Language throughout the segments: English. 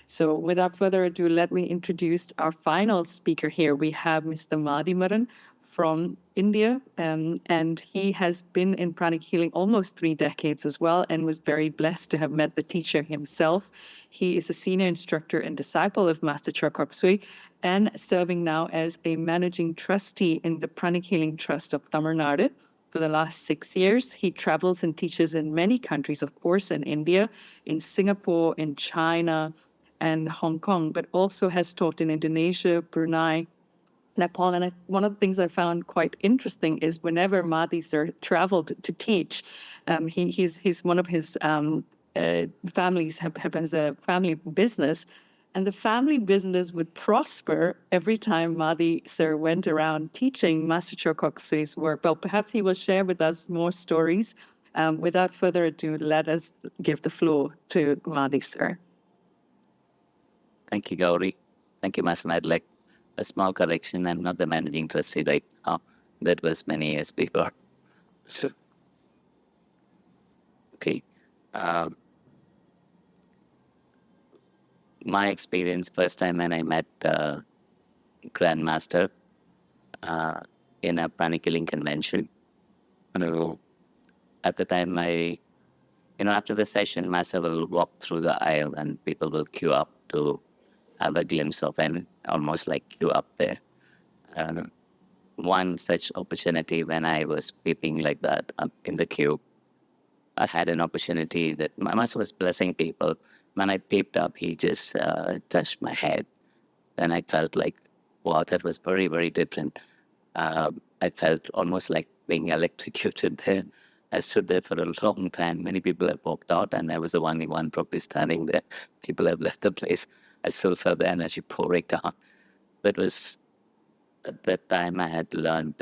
So without further ado, let me introduce our final speaker here. We have Mr. Madhimaran from India, and he has been in pranic healing almost 3 decades as well, and was very blessed to have met the teacher himself. He is a senior instructor and disciple of Master Choa Sui, and serving now as a managing trustee in the Pranic Healing Trust of Tamil Nadu. For the last 6 years, he travels and teaches in many countries, of course, in India, in Singapore, in China, and Hong Kong, but also has taught in Indonesia, Brunei, Nepal. And one of the things I found quite interesting is whenever Madhi sir traveled to teach, he's one of his families has a family business, and the family business would prosper every time Madhi sir went around teaching Master Choa Sui's work. Well, perhaps he will share with us more stories. Without further ado, let us give the floor to Madhi sir. Thank you, Gauri. Thank you, Master. I'd like a small correction. I'm not the managing trustee right now. That was many years before. So, okay. My experience, first time when I met Grandmaster in a pranic healing convention. At the time, after the session, Master will walk through the aisle and people will queue up to have a glimpse of him, almost like queue up there. One such opportunity when I was peeping like that up in the queue, I had an opportunity that my master was blessing people. When I peeped up, he just touched my head. Then I felt like, wow, that was very, very different. I felt almost like being electrocuted there. I stood there for a long time. Many people have walked out, and I was the only one probably standing there. People have left the place. I still felt the energy pouring down. That was, at that time, I had learned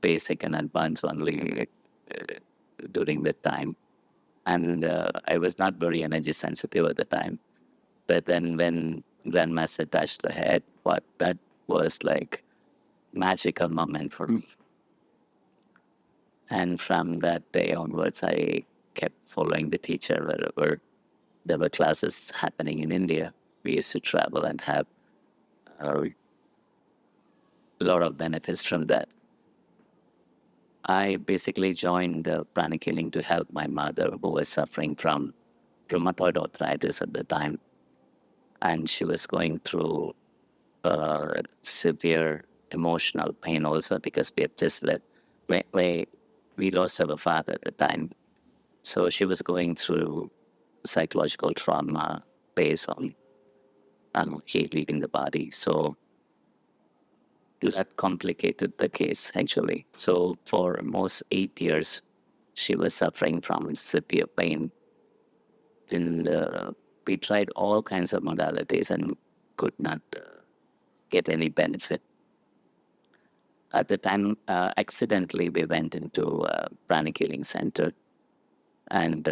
basic and advanced only during that time. And I was not very energy sensitive at the time. But then when Grandmaster touched the head, that was like magical moment for me. And from that day onwards, I kept following the teacher wherever there were classes happening in India. We used to travel and have a lot of benefits from that. I basically joined pranic healing to help my mother, who was suffering from rheumatoid arthritis at the time. And she was going through severe emotional pain also, because we have just we lost our father at the time. So she was going through psychological trauma based on heat leaving the body. So that complicated the case, actually. So for almost 8 years, she was suffering from severe pain. And we tried all kinds of modalities and could not get any benefit. At the time, accidentally, we went into a pranic healing center. And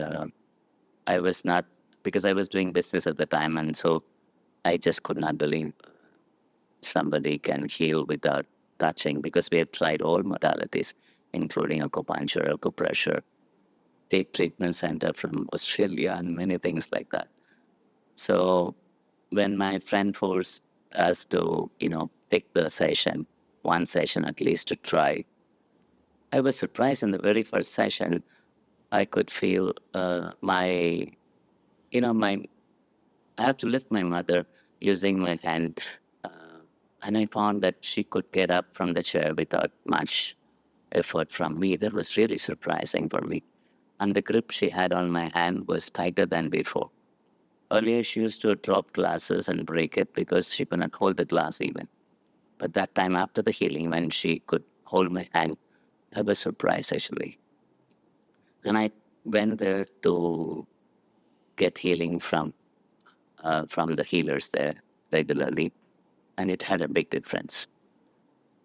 I was not, because I was doing business at the time, and so I just could not believe somebody can heal without touching, because we have tried all modalities, including acupuncture, acupressure, tape treatment center from Australia, and many things like that. So when my friend forced us to, take the session, one session at least to try, I was surprised in the very first session, I could feel I had to lift my mother using my hand. And I found that she could get up from the chair without much effort from me. That was really surprising for me. And the grip she had on my hand was tighter than before. Earlier, she used to drop glasses and break it because she could not hold the glass even. But that time after the healing, when she could hold my hand, I was surprised actually. And I went there to get healing from the healers there regularly, and it had a big difference.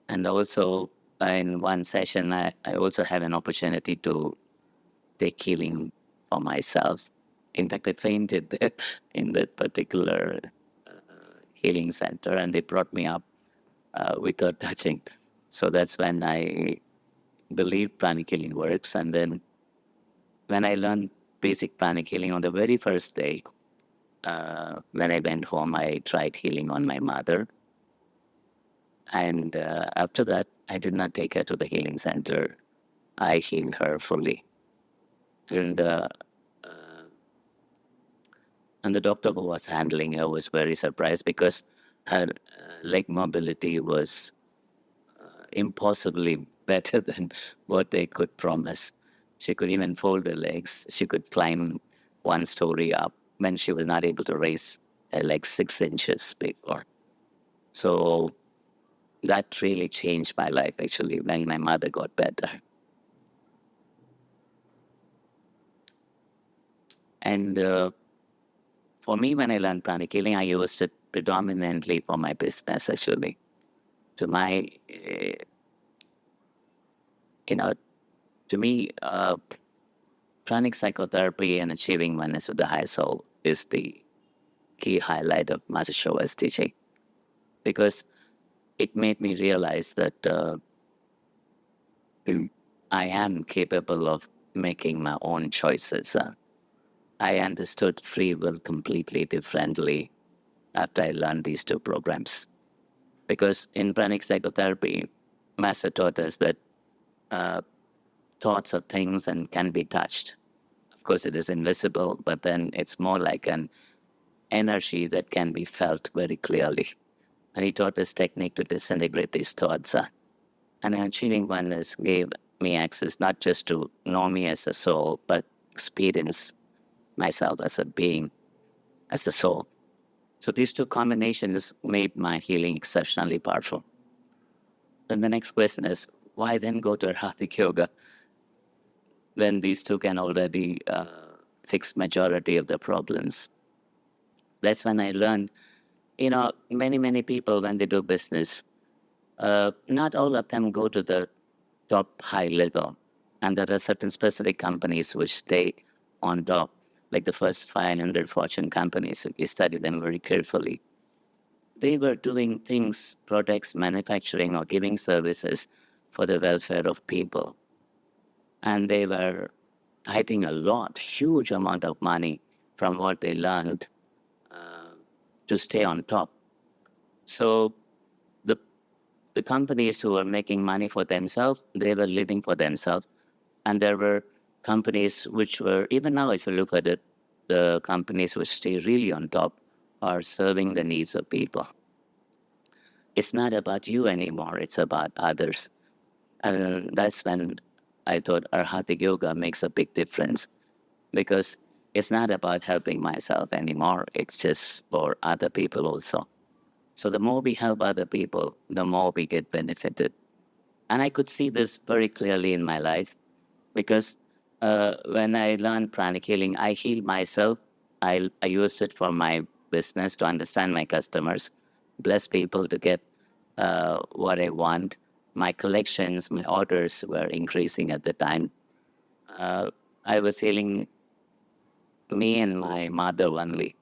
And also, in one session, I also had an opportunity to take healing for myself. In fact, I fainted there in that particular healing center, and they brought me up without touching. So that's when I believed pranic healing works. And then when I learned basic pranic healing on the very first day, when I went home, I tried healing on my mother. And after that, I did not take her to the healing center. I healed her fully. And, uh, and the doctor who was handling her was very surprised because her leg mobility was impossibly better than what they could promise. She could even fold her legs. She could climb one story up when she was not able to raise her legs 6 inches before. So that really changed my life actually when my mother got better. And for me, when I learned pranic healing, I used it predominantly for my business actually. To my, you know, to me, pranic psychotherapy and achieving oneness with the higher soul is the key highlight of Master Showa's teaching because it made me realize that I am capable of making my own choices. I understood free will completely differently after I learned these two programs. Because in pranic psychotherapy, Master taught us that uh, thoughts are things and can be touched. Of course, it is invisible, but then it's more like an energy that can be felt very clearly. And he taught us technique to disintegrate these thoughts. And achieving oneness gave me access not just to know me as a soul, but experience myself as a being, as a soul. So these two combinations made my healing exceptionally powerful. Then the next question is, why then go to Arhatic yoga when these two can already fix majority of the problems? That's when I learned, many people when they do business, not all of them go to the top high level. And there are certain specific companies which stay on top, like the first 500 Fortune companies. If you study them very carefully, they were doing things, products, manufacturing, or giving services for the welfare of people. And they were hiding a lot, huge amount of money from what they learned to stay on top. So the the companies who were making money for themselves, they were living for themselves. And there were companies which were, even now, if you look at it, the companies which stay really on top are serving the needs of people. It's not about you anymore, it's about others. And that's when I thought Arhatic Yoga makes a big difference because it's not about helping myself anymore, it's just for other people also. So the more we help other people, the more we get benefited. And I could see this very clearly in my life because when I learned pranic healing, I healed myself. I used it for my business to understand my customers, bless people to get what I want. My collections, my orders were increasing at the time. Uh, I was healing me and my mother only.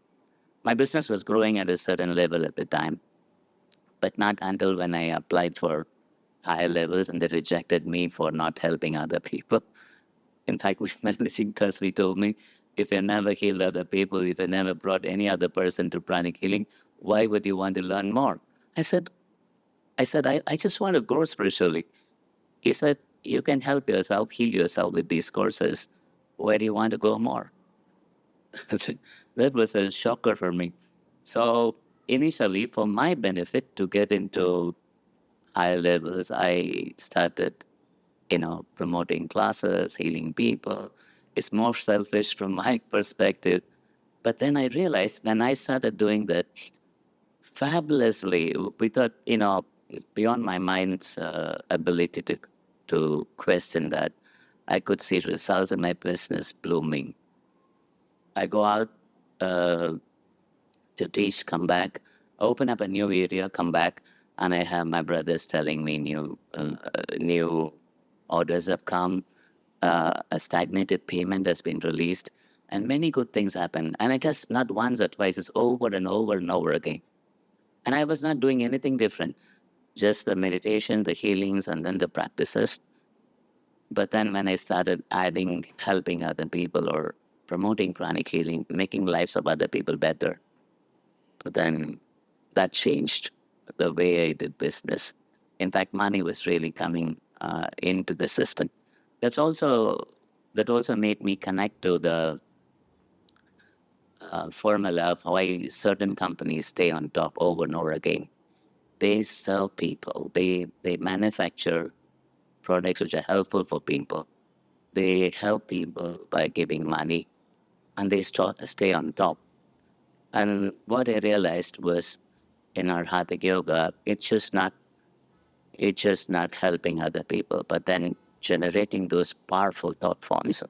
My business was growing at a certain level at the time, but not until when I applied for higher levels and they rejected me for not helping other people. In fact, my managing trustee told me, if you never healed other people, if you never brought any other person to pranic healing, why would you want to learn more? I said, I just want to grow spiritually. He said, you can help yourself, heal yourself with these courses. Where do you want to go more? That was a shocker for me. So initially, for my benefit to get into higher levels, I started, promoting classes, healing people. It's more selfish from my perspective. But then I realized when I started doing that fabulously, without, beyond my mind's ability to question that, I could see results in my business blooming. I go out to teach, come back, open up a new area, come back, and I have my brothers telling me new orders have come, a stagnated payment has been released, and many good things happen. And it just not once or twice, it's over and over and over again. And I was not doing anything different, just the meditation, the healings, and then the practices. But then when I started adding helping other people or promoting pranic healing, making lives of other people better, then that changed the way I did business. In fact, money was really coming into the system. That's also that also made me connect to the formula of why certain companies stay on top over and over again. They serve people. They manufacture products which are helpful for people. They help people by giving money, and they stay on top. And what I realized was in our Arhatic yoga, it's just not helping other people, but then generating those powerful thought forms.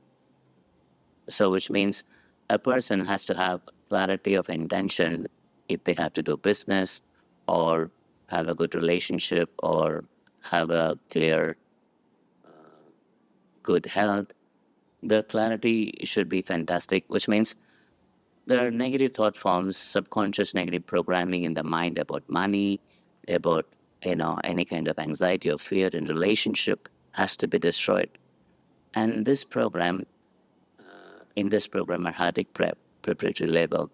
So, which means a person has to have clarity of intention if they have to do business or have a good relationship or have a clear, good health. The clarity should be fantastic, which means there are negative thought forms, subconscious negative programming in the mind about money, about any kind of anxiety or fear in relationship has to be destroyed. And in this program, Arhatic preparatory level,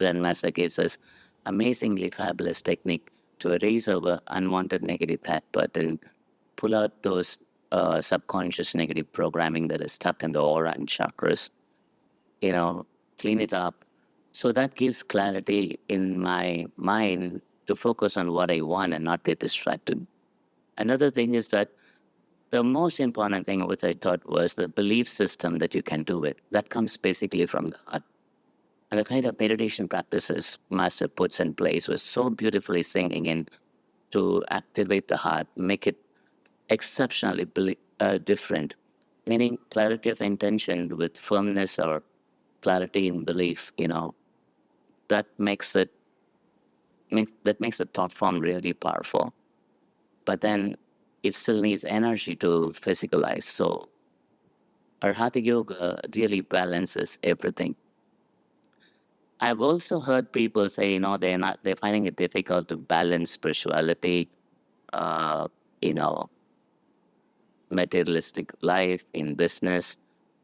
Grandmaster gives us amazingly fabulous technique to erase our unwanted negative thought pattern, pull out those subconscious negative programming that is stuck in the aura and chakras, you know, clean it up. So that gives clarity in my mind to focus on what I want and not get distracted. Another thing is that the most important thing which I thought was the belief system that you can do it. That comes basically from the heart. And the kind of meditation practices Master puts in place was so beautifully sinking in to activate the heart, make it exceptionally different, meaning clarity of intention with firmness or clarity in belief. That makes the thought form really powerful. But then it still needs energy to physicalize. So our Hatha Yoga really balances everything. I've also heard people say, they're finding it difficult to balance spirituality, uh, you know, materialistic life in business,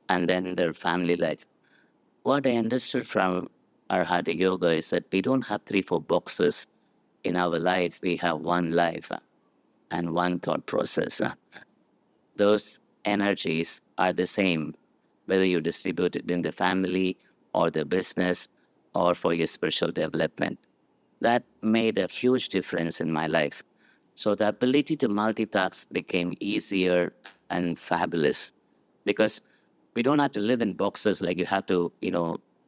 and then their family life. What I understood from our Hatha Yoga is that we don't have three, four boxes in our life. We have one life and one thought process. Those energies are the same, whether you distribute it in the family or the business or for your spiritual development. That made a huge difference in my life. So the ability to multitask became easier and fabulous because we don't have to live in boxes like you have to,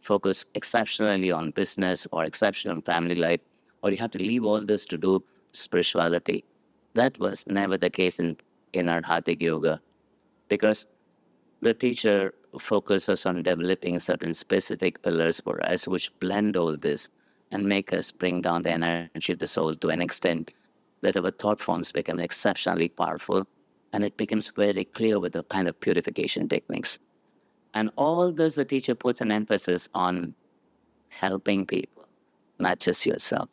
focus exceptionally on business or exceptionally on family life, or you have to leave all this to do spirituality. That was never the case in our Hatha Yoga because the teacher focuses on developing certain specific pillars for us, which blend all this and make us bring down the energy of the soul to an extent that our thought forms become exceptionally powerful and it becomes very clear with the kind of purification techniques. And all this, the teacher puts an emphasis on helping people, not just yourself.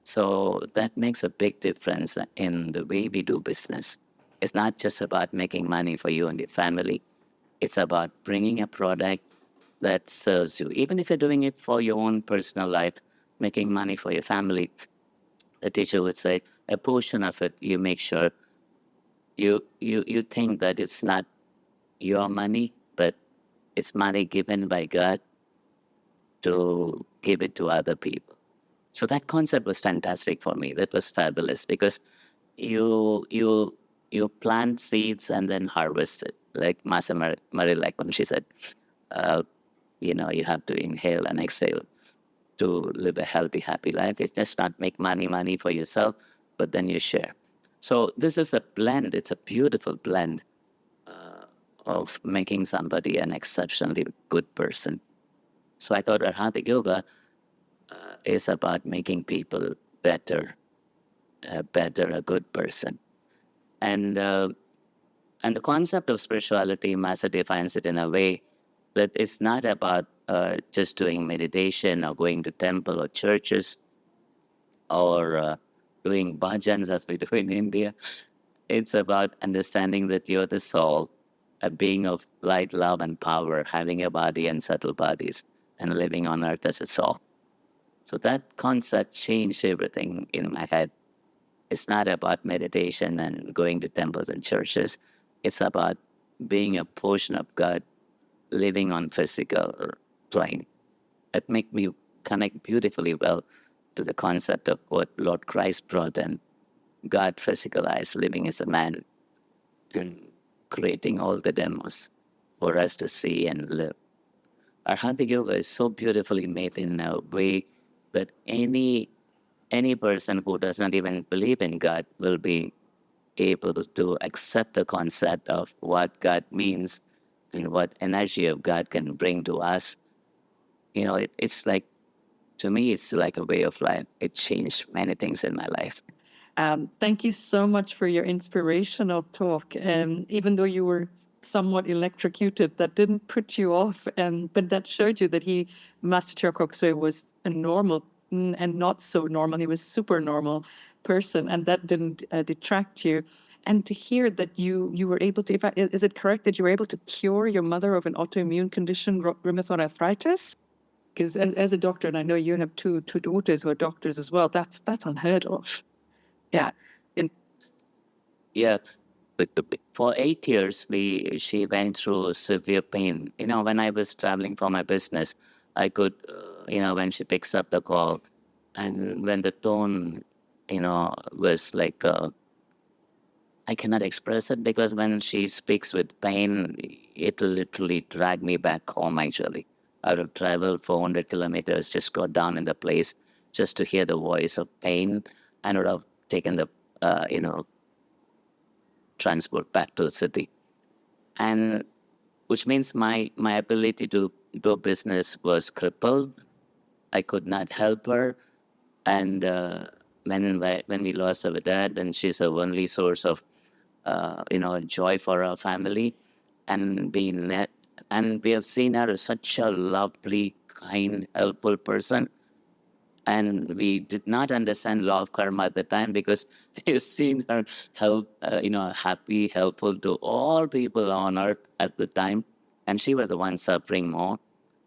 So that makes a big difference in the way we do business. It's not just about making money for you and your family. It's about bringing a product that serves you. Even if you're doing it for your own personal life, making money for your family, the teacher would say a portion of it, you make sure you think that it's not your money, but it's money given by God to give it to other people. So that concept was fantastic for me. That was fabulous because you you you plant seeds and then harvest it. Like Masa Marie, like when she said, uh, you have to inhale and exhale to live a healthy, happy life. It's just not make money for yourself, but then you share. So this is a blend. It's a beautiful blend of making somebody an exceptionally good person. So I thought Arhatic Yoga is about making people better, a good person. And and the concept of spirituality, Masa defines it in a way that it's not about just doing meditation or going to temple or churches or doing bhajans as we do in India. It's about understanding that you're the soul a being of light, love, and power, having a body and subtle bodies, and living on earth as a soul. So that concept changed everything in my head. It's not about meditation and going to temples and churches. It's about being a portion of God living on physical plane. It make me connect beautifully well to the concept of what Lord Christ brought in. God physicalized, living as a man and creating all the demos for us to see and live. Arhatic yoga is so beautifully made in a way that any person who does not even believe in God will be able to accept the concept of what God means and what energy of God can bring to us. It's like, to me, it's like a way of life. It changed many things in my life. Thank you so much for your inspirational talk. Even though you were somewhat electrocuted, that didn't put you off, but that showed you that Master Choa was a normal and not so normal. He was super normal person, and that didn't detract you. And to hear that you were able to, is it correct that you were able to cure your mother of an autoimmune condition, rheumatoid arthritis? Because as a doctor, and I know you have two daughters who are doctors as well, that's unheard of. Yeah. And Yeah, but for 8 years, she went through severe pain. When I was traveling for my business, I could, when she picks up the call, and when the tone, was like, I cannot express it because when she speaks with pain, it will literally drag me back home. Actually, I would have traveled 400 kilometers, just got down in the place just to hear the voice of pain, and would have taken the, transport back to the city. And which means my ability to do business was crippled. I could not help her, and when we lost our dad, and she's the only source of joy for our family, and and we have seen her as such a lovely, kind, helpful person. And we did not understand law of karma at the time because we've seen her help, happy, helpful to all people on earth at the time, and she was the one suffering more.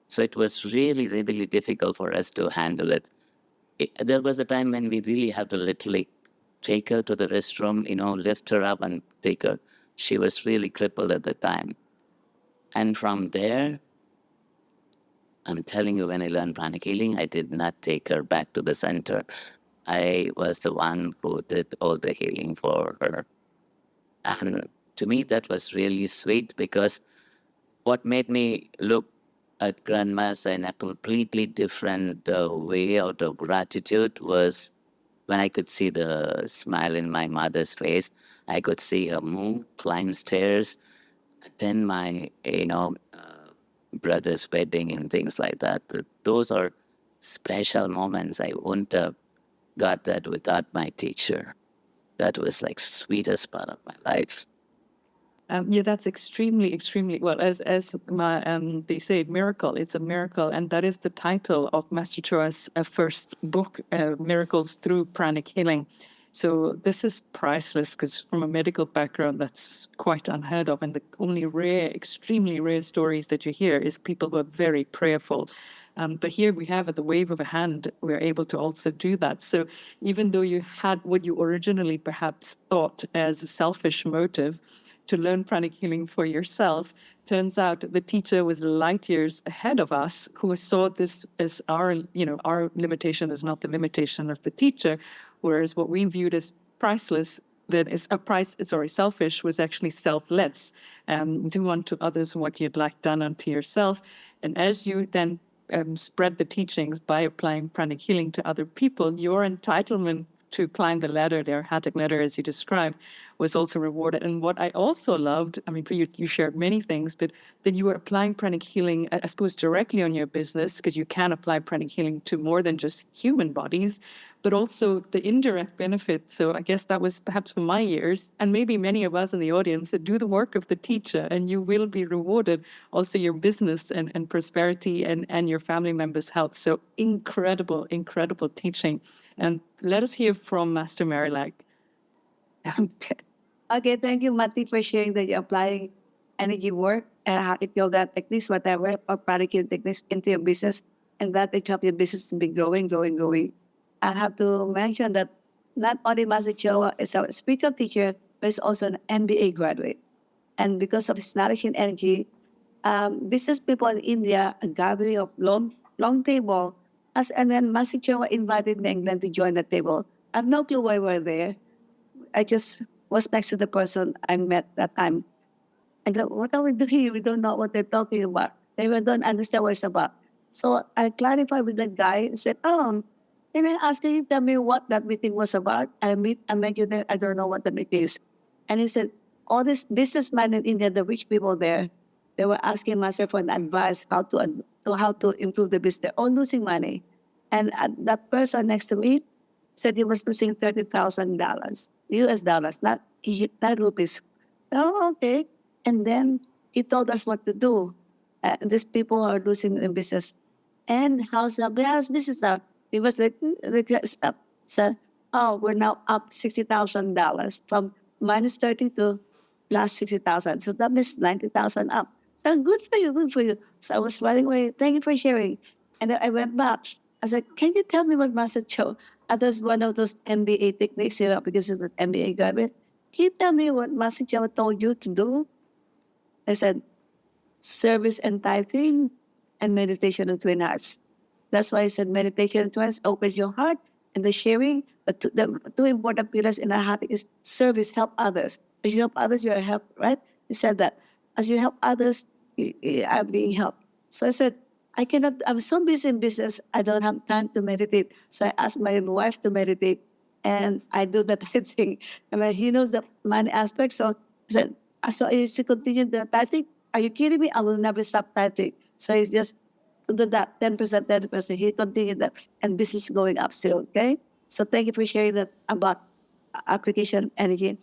So it was really, really difficult for us to handle it. There was a time when we really had to literally take her to the restroom, lift her up and take her. She was really crippled at the time. And from there, I'm telling you, when I learned pranic healing, I did not take her back to the center. I was the one who did all the healing for her. And to me, that was really sweet because what made me look at grandmas in a completely different way out of gratitude was when I could see the smile in my mother's face. I could see her move, climb stairs, attend my, brother's wedding and things like that. Those are special moments. I wouldn't have got that without my teacher. That was like sweetest part of my life. yeah, that's extremely, extremely well. As my they say, miracle. It's a miracle, and that is the title of Master Choa's first book, "Miracles Through Pranic Healing." So this is priceless because from a medical background, that's quite unheard of, and the only rare, extremely rare stories that you hear is people who are very prayerful. But here we have at the wave of a hand, we're able to also do that. So even though you had what you originally perhaps thought as a selfish motive, to learn pranic healing for yourself, turns out the teacher was light years ahead of us, who saw this as our limitation is not the limitation of the teacher, whereas what we viewed as priceless, that is selfish, was actually selfless. Do unto others what you'd like done unto yourself. And as you then spread the teachings by applying pranic healing to other people, your entitlement to climb the ladder, the Arhatic ladder, as you described, was also rewarded. And what I also loved, I mean, you shared many things, but then you were applying pranic healing, I suppose, directly on your business, because you can apply pranic healing to more than just human bodies, but also the indirect benefit. So I guess that was perhaps for my years, and maybe many of us in the audience, that do the work of the teacher, and you will be rewarded also your business and prosperity and your family members' health. So incredible, incredible teaching. And let us hear from Master Marilag. Okay, thank you, Mati, for sharing that you're applying energy work and how it yoga techniques, whatever, or pranic techniques into your business, and that it help your business to be growing, growing, growing. I have to mention that not only Master Choa is a spiritual teacher, but he's also an MBA graduate. And because of his knowledge and energy, business people in India, a gathering of long table, and then Master Choa invited me and Glenn to join the table. I have no clue why we're there. I just was next to the person I met that time. I go, what are we doing? We don't know what they're talking about. They even don't understand what it's about. So I clarified with that guy and said, oh, can I ask you to tell me what that meeting was about? I met you there. I don't know what the meeting is. And he said, all these businessmen in India, the rich people there, they were asking Master for an advice how to improve the business. They're all losing money. And that person next to me said he was losing $30,000, US dollars, not rupees. Oh, okay. And then he told us what to do. These people are losing in business. And how's business up? He was like up. So, oh, we're now up $60,000 from minus 30 to plus 60,000. So that means 90,000 up. So good for you, good for you. So I was running away. Thank you for sharing. And then I went back. I said, can you tell me what Master Cho, that's one of those MBA techniques, because he's an MBA graduate. Can you tell me what Master Cho told you to do? I said, service and tithing and meditation in twin hearts. That's why I said meditation in twin hearts opens your heart and the sharing. But the two important pillars in Arhatic is service, help others. As you help others, you are helped, right? He said that. As you help others, you are being helped. So I said, I'm so busy in business, I don't have time to meditate. So I asked my wife to meditate and I do that thing. And then he knows the money aspect. So he said, so I used to continue the tithing. Are you kidding me? I will never stop tithing. So it's just to do that 10%, 10%. He continued that and business going up still. Okay. So thank you for sharing that about application energy.